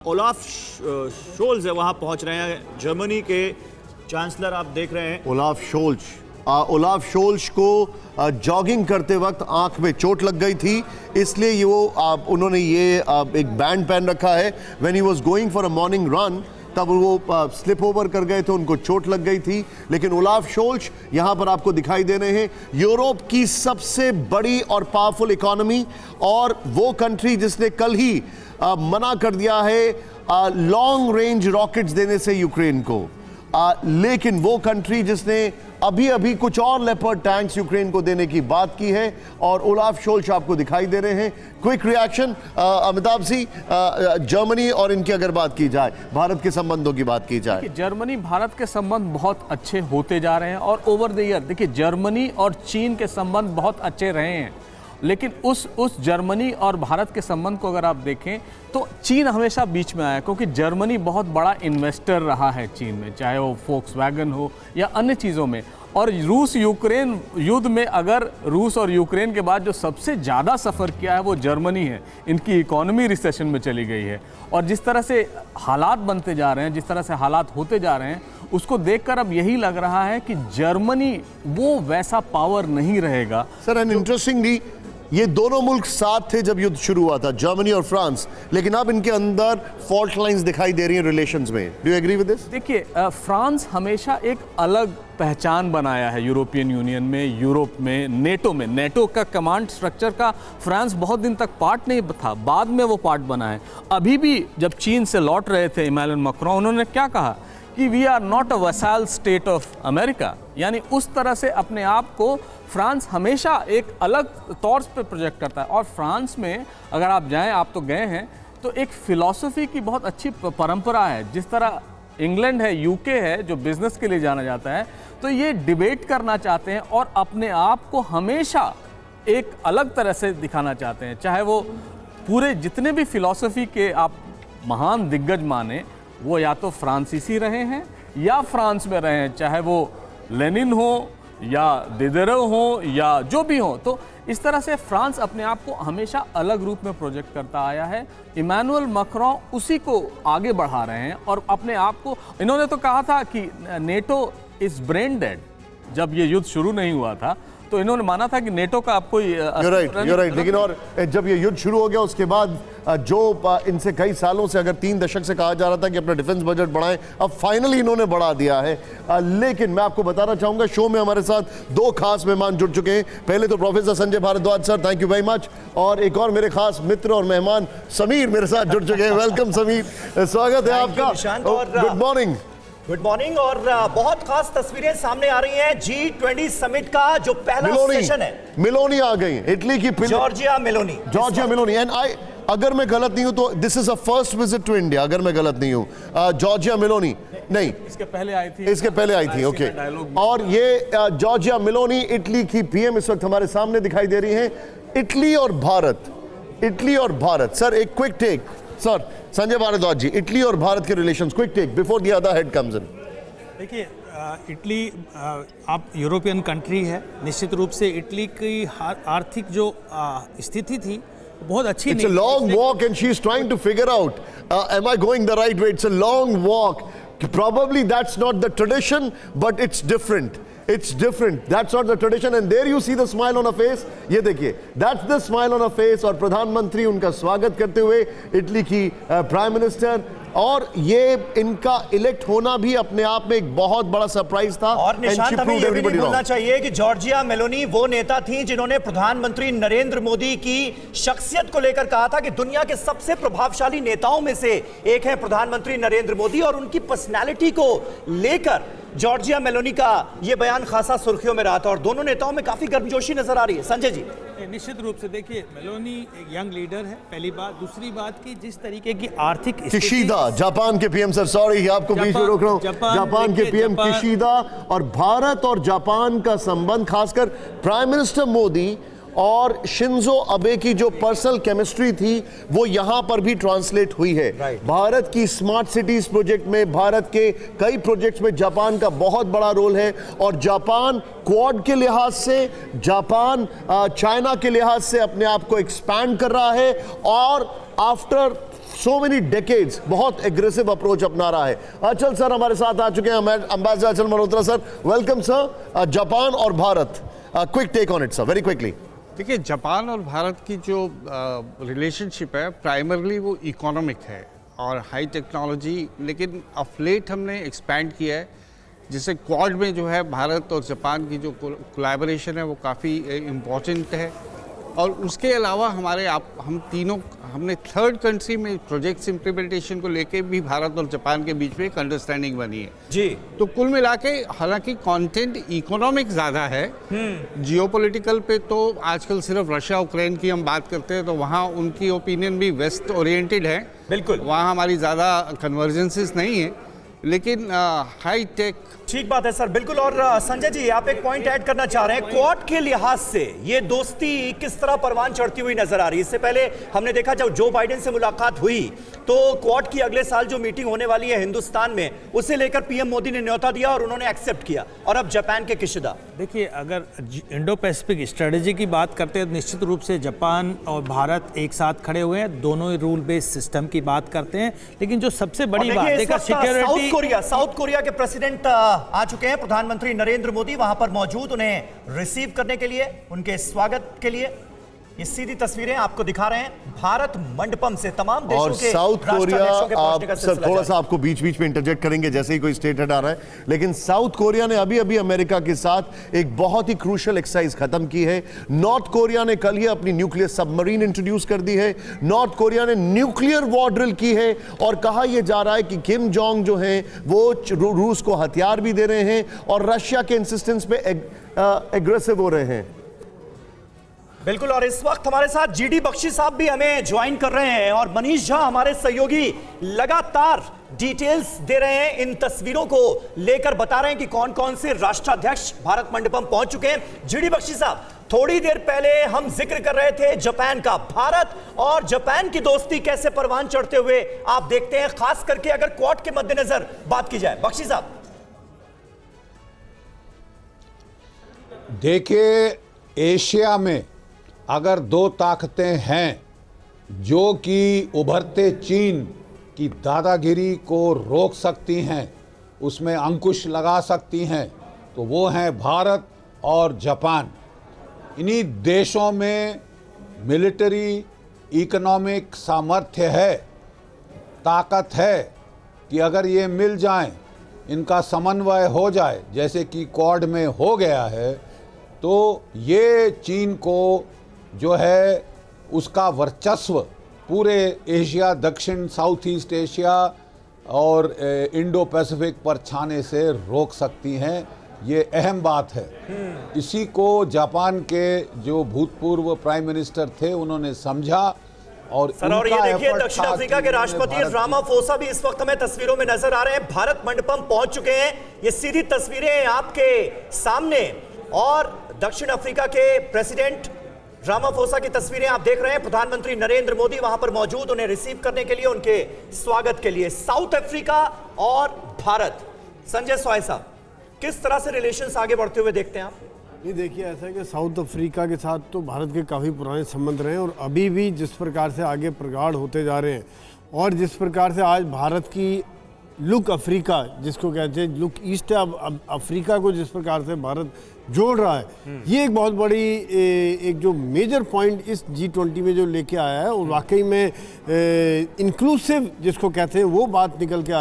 Olaf Scholz है वहां पहुंच रहे हैं। जर्मनी के चांसलर आप देख रहे हैं ओलाफ शोल्ज को जॉगिंग करते वक्त आंख में चोट लग गई थी, इसलिए उन्होंने ये एक बैंड पहन रखा है। When he was going for a morning run तब वो स्लिप ओवर कर गए थे, उनको चोट लग गई थी। लेकिन ओलाफ शोल्ज यहां पर आपको दिखाई दे रहे हैं, यूरोप की सबसे बड़ी और पावरफुल इकोनॉमी, और वो कंट्री जिसने कल ही मना कर दिया है लॉन्ग रेंज रॉकेट्स देने से यूक्रेन को, लेकिन वो कंट्री जिसने अभी कुछ और लेपर्ड टैंक्स यूक्रेन को देने की बात की है, और ओलाफ शोल्ज आपको दिखाई दे रहे हैं। Quick reaction Amitabh ji, Germany और इनकी अगर बात की जाए, भारत के संबंधों की बात की जाए। जर्मनी भारत के संबंध बहुत अच्छे होते जा रहे हैं, और ओवर द ईयर देखिए जर्मनी और चीन के संबंध बहुत अच्छे रहे हैं, लेकिन उस जर्मनी और भारत के संबंध को अगर आप देखें तो चीन हमेशा बीच में आया, क्योंकि जर्मनी बहुत बड़ा इन्वेस्टर रहा है चीन में, चाहे वो फोक्सवैगन हो या अन्य चीज़ों में। और रूस यूक्रेन युद्ध में अगर रूस और यूक्रेन के बाद जो सबसे ज़्यादा सफ़र किया है वो जर्मनी है। इनकी इकोनॉमी रिसेशन में चली गई है, और जिस तरह से हालात बनते जा रहे हैं, जिस तरह से हालात होते जा रहे हैं, उसको देखकर अब यही लग रहा है कि जर्मनी वो वैसा पावर नहीं रहेगा। सर, एंड इंटरेस्टिंगली ये दोनों मुल्क साथ थे जब युद्ध शुरू हुआ था, जर्मनी और फ्रांस, लेकिन अब इनके अंदर फॉल्ट लाइंस दिखाई दे रही हैं रिलेशंस में। Do you agree with this? देखिए, फ्रांस हमेशा एक अलग पहचान बनाया है यूरोपियन यूनियन में, यूरोप में, नेटो में। नेटो का कमांड स्ट्रक्चर का फ्रांस बहुत दिन तक पार्ट नहीं था, बाद में वो पार्ट बना है। अभी भी जब चीन से लौट रहे थे इमैनुअल मैक्रोन, उन्होंने क्या कहा कि we are not a vassal state of America, यानी उस तरह से अपने आप को फ्रांस हमेशा एक अलग तौर पे प्रोजेक्ट करता है। और फ्रांस में अगर आप जाएं, आप तो गए हैं, तो एक फ़िलॉसफी की बहुत अच्छी परंपरा है। जिस तरह इंग्लैंड है, यूके है, जो बिज़नेस के लिए जाना जाता है, तो ये डिबेट करना चाहते हैं और अपने आप को हमेशा एक अलग तरह से दिखाना चाहते हैं। चाहे वो पूरे जितने भी फ़िलॉसफी के आप महान दिग्गज माने, वो या तो फ्रांसीसी रहे हैं या फ्रांस में रहे हैं, चाहे वो लेनिन हो या दिदेरो हो या जो भी हो। तो इस तरह से फ्रांस अपने आप को हमेशा अलग रूप में प्रोजेक्ट करता आया है। इमैनुअल मैक्रोन उसी को आगे बढ़ा रहे हैं, और अपने आप को, इन्होंने तो कहा था कि नेटो इज ब्रेन डेड। जब ये युद्ध शुरू नहीं हुआ था तो इन्होंने माना था कि नेटो का आपको You're right. लेकिन और जब ये युद्ध शुरू हो गया उसके बाद जो इनसे कई सालों से, अगर 3 दशक से कहा जा रहा था कि अपना डिफेंस बजट बढ़ाएं, अब फाइनली इन्होंने बढ़ा दिया है। लेकिन मैं आपको बताना चाहूंगा, शो में हमारे साथ 2 खास मेहमान जुड़ चुके हैं। पहले तो professor Sanjay Bhardwaj sir, thank you very much, और एक और मेरे खास मित्र और मेहमान समीर मेरे साथ जुड़ चुके हैं। वेलकम समीर, स्वागत है आपका। Good morning. Good morning. और बहुत खास तस्वीरें सामने आ रही हैं G20 समिट का जो पहला सेशन है। मेलोनी आ गई, इटली की जॉर्जिया मेलोनी। एंड अगर मैं गलत नहीं हूं तो this is a first visit to India, अगर मैं गलत नहीं हूं। जॉर्जिया मेलोनी नहीं, इसके पहले आई थी, ओके। और ये जॉर्जिया मेलोनी इटली की पीएम इस वक्त हमारे सामने दिखाई दे रही हैं। इटली और भारत सर, एक quick take sir, Sanjay Bhardwaj ji, Italy और भारत के relations, quick take before the other head comes in. देखिए, इटली आप यूरोपियन कंट्री है, निश्चित रूप से इटली की आर्थिक जो स्थिति थी बहुत अच्छी नहीं। It's a long walk and she's trying to figure out, am I going the right way? It's a long walk. Probably that's not the tradition, but it's different. That's not the tradition, and there you see the smile on her face. ये देखिए, that's the smile on her face, और प्रधानमंत्री उनका स्वागत करते हुए Italy की prime minister, और ये इनका इलेक्ट होना भी अपने आप में एक बहुत बड़ा सरप्राइज था। और निशांत, हमें ये भी नहीं भूलना चाहिए कि जॉर्जिया मेलोनी वो नेता थी जिन्होंने प्रधानमंत्री नरेंद्र मोदी की शख्सियत को लेकर कहा था कि दुनिया के सबसे प्रभावशाली नेताओं में से एक है प्रधानमंत्री नरेंद्र मोदी, और उनकी पर्सनैलिटी को लेकर जॉर्जिया मेलोनी का ये बयान खासा सुर्खियों में रहा था, और दोनों नेताओं में काफी गर्मजोशी नजर आ रही है। संजय जी, निश्चित रूप से देखिए, मेलोनी एक यंग लीडर है, पहली बात। दूसरी बात की जिस तरीके की आर्थिक किशिदा, जापान के पीएम, सर सॉरी आपको बीच में रोक रहा हूं, जापान के पीएम किशिदा, और भारत और जापान का संबंध, खासकर प्राइम मिनिस्टर मोदी और शिंजो अबे की जो पर्सनल केमिस्ट्री थी वो यहां पर भी ट्रांसलेट हुई है। भारत की स्मार्ट सिटीज प्रोजेक्ट में, भारत के कई प्रोजेक्ट्स में जापान का बहुत बड़ा रोल है, और जापान क्वाड के लिहाज से, जापान चाइना के लिहाज से अपने आप को एक्सपैंड कर रहा है, और आफ्टर सो मेनी डेकेड्स बहुत एग्रेसिव अप्रोच अपना रहा है। अचल सर हमारे साथ आ चुके हैं, ambassador Achal Malhotra sir, welcome sir. Japan और Bharat, quick take on it sir, very quickly. देखिए, जापान और भारत की जो रिलेशनशिप है प्राइमरली वो इकोनॉमिक है और हाई टेक्नोलॉजी, लेकिन ऑफ लेट हमने एक्सपैंड किया है, जिससे क्वाड में जो है भारत और जापान की जो कोलैबोरेशन है वो काफ़ी इम्पोर्टेंट है। और उसके अलावा हमने थर्ड कंट्री में प्रोजेक्ट्स इम्प्लीमेंटेशन को लेके भी भारत और जापान के बीच में एक अंडरस्टैंडिंग बनी है जी। तो कुल मिला के हालांकि कंटेंट इकोनॉमिक ज़्यादा है, जियोपॉलिटिकल पे तो आजकल सिर्फ रशिया यूक्रेन की हम बात करते हैं तो वहाँ उनकी ओपिनियन भी वेस्ट ओरिएंटेड है, बिल्कुल वहाँ हमारी ज़्यादा कन्वर्जेंसेस नहीं है, लेकिन हाई टेक। ठीक बात है सर, बिल्कुल। और संजय जी, आप एक पॉइंट ऐड करना चाह रहे हैं, क्वाड के लिहाज से ये दोस्ती किस तरह परवान चढ़ती हुई नजर आ रही है? इससे पहले हमने देखा जब जो बाइडेन से मुलाकात हुई तो क्वाड की अगले साल जो मीटिंग होने वाली है हिंदुस्तान में, उसे लेकर पीएम मोदी ने न्योता दिया और उन्होंने एक्सेप्ट किया। और अब जापान के किशिदा, देखिए, अगर इंडो पैसिफिक स्ट्रेटेजी की बात करते हैं, निश्चित रूप से जापान और भारत एक साथ खड़े हुए हैं, दोनों ही रूल बेस्ड सिस्टम की बात करते हैं। लेकिन जो सबसे बड़ी बात देखा, सिक्योरिटी, साउथ कोरिया के प्रेसिडेंट आ चुके हैं, प्रधानमंत्री नरेंद्र मोदी वहां पर मौजूद, उन्हें रिसीव करने के लिए, उनके स्वागत के लिए। ये सीधी तस्वीरें आपको दिखा रहे हैं भारत मंडपम से, तमाम देशों और के साउथ कोरिया, आप सर सिलसिला थोड़ा जारी। सा आपको बीच बीच में इंटरजेक्ट करेंगे जैसे ही कोई स्टेट हेड आ रहा है, लेकिन साउथ कोरिया ने अभी अभी अमेरिका के साथ एक बहुत ही क्रूशियल एक्सरसाइज खत्म की है। नॉर्थ कोरिया ने कल ही अपनी न्यूक्लियर सबमरीन इंट्रोड्यूस कर दी है। नॉर्थ कोरिया ने न्यूक्लियर वॉर ड्रिल की है और कहा यह जा रहा है कि किम जोंग जो है वो रूस को हथियार भी दे रहे हैं और रशिया के इंसिस्टेंस पे एग्रेसिव हो रहे हैं। बिल्कुल। और इस वक्त हमारे साथ जीडी बख्शी साहब भी हमें ज्वाइन कर रहे हैं और मनीष झा हमारे सहयोगी लगातार डिटेल्स दे रहे हैं, इन तस्वीरों को लेकर बता रहे हैं कि कौन कौन से राष्ट्राध्यक्ष भारत मंडपम पहुंच चुके हैं। जीडी बख्शी साहब, थोड़ी देर पहले हम जिक्र कर रहे थे जापान का, भारत और जापान की दोस्ती कैसे परवान चढ़ते हुए आप देखते हैं, खास करके अगर क्वाड के मद्देनजर बात की जाए। बख्शी साहब, देखिए, एशिया में अगर दो ताकतें हैं जो कि उभरते चीन की दादागिरी को रोक सकती हैं, उसमें अंकुश लगा सकती हैं, तो वो हैं भारत और जापान। इन्हीं देशों में मिलिट्री इकोनॉमिक सामर्थ्य है, ताकत है कि अगर ये मिल जाएं, इनका समन्वय हो जाए जैसे कि क्वाड में हो गया है, तो ये चीन को जो है उसका वर्चस्व पूरे एशिया, दक्षिण साउथ ईस्ट एशिया और इंडो पैसिफिक पर छाने से रोक सकती हैं। ये अहम बात है। इसी को जापान के जो भूतपूर्व प्राइम मिनिस्टर थे उन्होंने समझा और सर, और ये देखिए दक्षिण अफ्रीका के राष्ट्रपति रामाफोसा भी इस वक्त हमें तस्वीरों में नजर आ रहे हैं, भारत मंडपम पहुंच चुके हैं। ये सीधी तस्वीरें आपके सामने और दक्षिण अफ्रीका के प्रेसिडेंट रामाफोसा की तस्वीरें आप देख रहे हैं। प्रधानमंत्री नरेंद्र मोदी वहां पर मौजूद, उन्हें रिसीव करने के लिए, उनके स्वागत के लिए। साउथ अफ्रीका और भारत, संजय सोय साहब, किस तरह से रिलेशंस आगे बढ़ते हुए देखते हैं आप? नहीं, देखिए, ऐसा है कि साउथ अफ्रीका के साथ तो भारत के काफ़ी पुराने संबंध रहे हैं और अभी भी जिस प्रकार से आगे प्रगाढ़ होते जा रहे हैं और जिस प्रकार से आज भारत की लुक अफ्रीका, जिसको कहते हैं लुक ईस्ट अफ्रीका को जिस प्रकार से भारत जोड़ रहा है, ये एक बहुत बड़ी एक जो मेजर पॉइंट इस G20 में जो लेके आया है और वाकई में इंक्लूसिव जिसको कहते हैं वो बात निकल के आ रही